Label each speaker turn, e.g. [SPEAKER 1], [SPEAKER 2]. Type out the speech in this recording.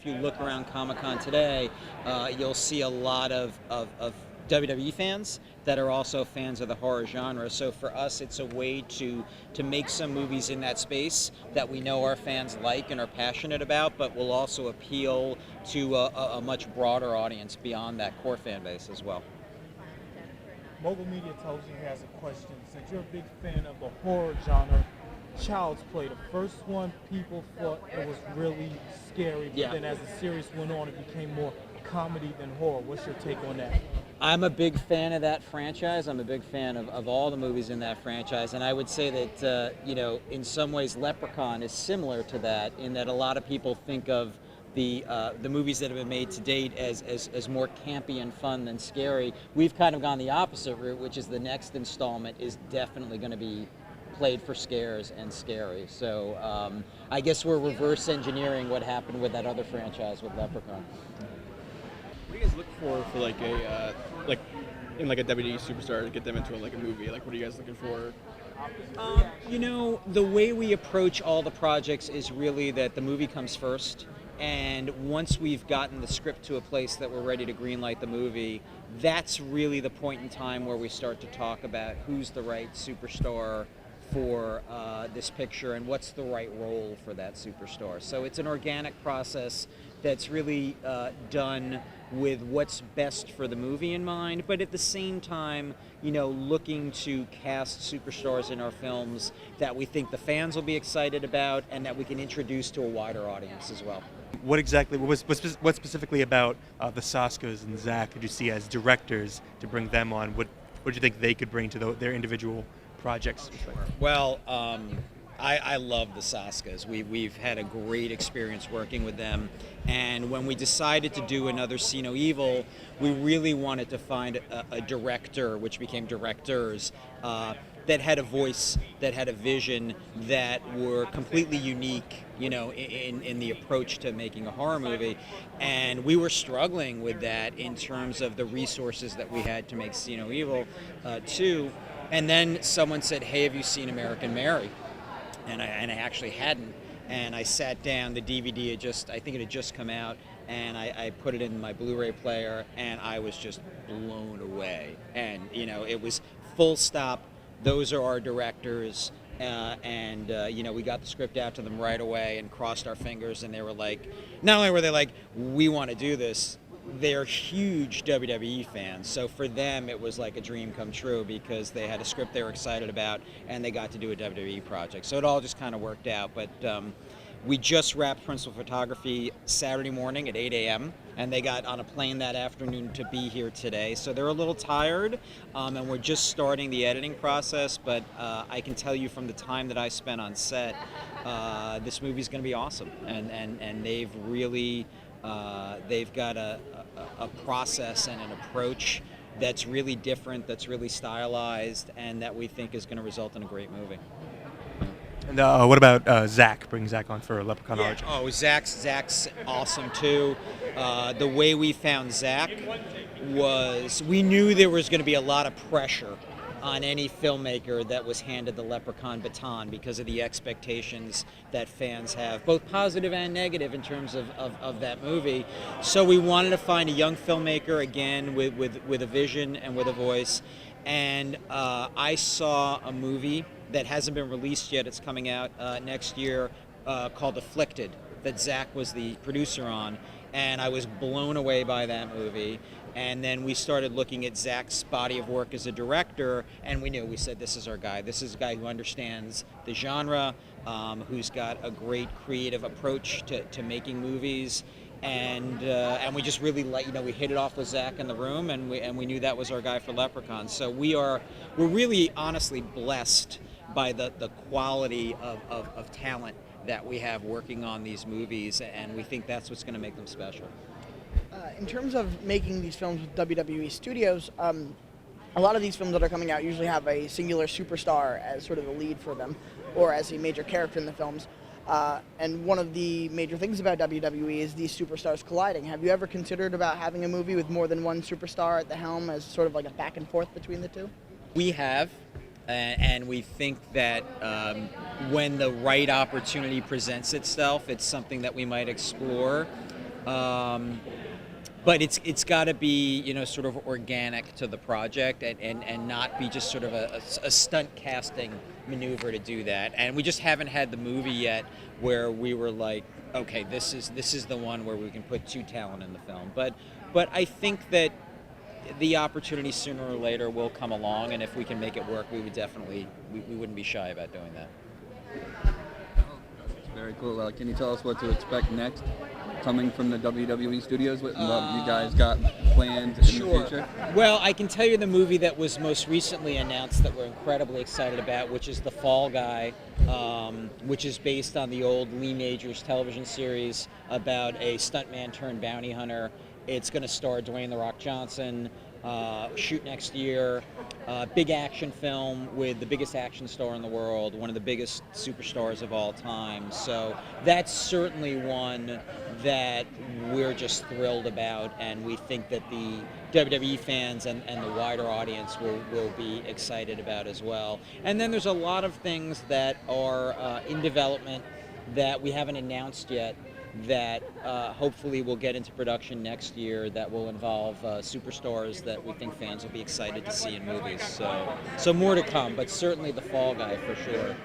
[SPEAKER 1] if you look around Comic-Con today, you'll see a lot of WWE fans that are also fans of the horror genre. So for us, it's a way to make some movies in that space that we know our fans like and are passionate about, but will also appeal to a much broader audience beyond that core fan base as well.
[SPEAKER 2] Mogul Media Television has a question. Since you're a big fan of the horror genre, Child's Play, the first one, people thought it was really scary, but then as the series went on, it became more comedy than horror. What's your take on that?
[SPEAKER 1] I'm a big fan of that franchise. I'm a big fan of all the movies in that franchise, and I would say that in some ways, Leprechaun is similar to that in that a lot of people think of the movies that have been made to date as more campy and fun than scary. We've kind of gone the opposite route, which is the next installment is definitely going to be played for scares and scary. So I guess we're reverse engineering what happened with that other franchise with Leprechaun.
[SPEAKER 3] What do you guys look for like a in like a WWE superstar to get them into like a movie? Like, what are you guys looking for?
[SPEAKER 1] The way we approach all the projects is really that the movie comes first. And once we've gotten the script to a place that we're ready to greenlight the movie, that's really the point in time where we start to talk about who's the right superstar for this picture and what's the right role for that superstar. So it's an organic process that's really done with what's best for the movie in mind, but at the same time, looking to cast superstars in our films that we think the fans will be excited about and that we can introduce to a wider audience as well.
[SPEAKER 4] What specifically about the Saskas and Zach could you see as directors to bring them on? What do you think they could bring to their individual projects?
[SPEAKER 1] Well, I love the Saskas. We've had a great experience working with them, and when we decided to do another See No Evil, we really wanted to find a director, which became directors, that had a voice, that had a vision, that were completely unique, in the approach to making a horror movie. And we were struggling with that in terms of the resources that we had to make See No Evil 2. And then someone said, "Hey, have you seen American Mary?" And I actually hadn't. And I sat down, the DVD I think it had just come out, and I put it in my Blu-ray player, and I was just blown away. And, it was full stop. Those are our directors, and we got the script out to them right away and crossed our fingers, and they were like, not only were they like, we want to do this, they're huge WWE fans, so for them it was like a dream come true because they had a script they were excited about and they got to do a WWE project. So it all just kind of worked out, but we just wrapped principal photography Saturday morning at 8 a.m. and they got on a plane that afternoon to be here today. So they're a little tired, and we're just starting the editing process, but I can tell you from the time that I spent on set, this movie's going to be awesome. And they've really, they've got a process and an approach that's really different, that's really stylized, and that we think is going to result in a great movie.
[SPEAKER 4] And what about Zach? Bring Zach on for Leprechaun Origins.
[SPEAKER 1] Oh, Zach's awesome too. The way we found Zach was we knew there was going to be a lot of pressure on any filmmaker that was handed the Leprechaun baton because of the expectations that fans have, both positive and negative in terms of that movie. So we wanted to find a young filmmaker, again, with a vision and with a voice. And I saw a movie that hasn't been released yet. It's coming out next year, called Afflicted, that Zach was the producer on. And I was blown away by that movie. And then we started looking at Zach's body of work as a director, and we said, this is our guy. This is a guy who understands the genre, who's got a great creative approach to making movies. And we just really we hit it off with Zach in the room, and we knew that was our guy for Leprechaun. So we're really honestly blessed by the quality of talent that we have working on these movies, and we think that's what's going to make them special.
[SPEAKER 5] In terms of making these films with WWE Studios, a lot of these films that are coming out usually have a singular superstar as sort of the lead for them, or as a major character in the films. And one of the major things about WWE is these superstars colliding. Have you ever considered about having a movie with more than one superstar at the helm as sort of like a back and forth between the two?
[SPEAKER 1] We have, and we think that when the right opportunity presents itself, it's something that we might explore. But it's got to be, you know, sort of organic to the project, and not be just sort of a stunt casting maneuver to do that. And we just haven't had the movie yet where we were like, okay, this is the one where we can put two talent in the film. But I think that the opportunity sooner or later will come along, and if we can make it work, we would definitely we wouldn't be shy about doing that.
[SPEAKER 6] Very cool. Can you tell us what to expect next, coming from the WWE Studios? What you guys got planned in the future?
[SPEAKER 1] Well, I can tell you the movie that was most recently announced that we're incredibly excited about, which is The Fall Guy, which is based on the old Lee Majors television series about a stuntman turned bounty hunter. It's going to star Dwayne "The Rock" Johnson. Shoot next year. Big action film with the biggest action star in the world, one of the biggest superstars of all time. So that's certainly one that we're just thrilled about, and we think that the WWE fans and the wider audience will be excited about as well. And then there's a lot of things that are in development that we haven't announced yet, that hopefully will get into production next year, that will involve superstars that we think fans will be excited to see in movies. So more to come, but certainly The Fall Guy for sure.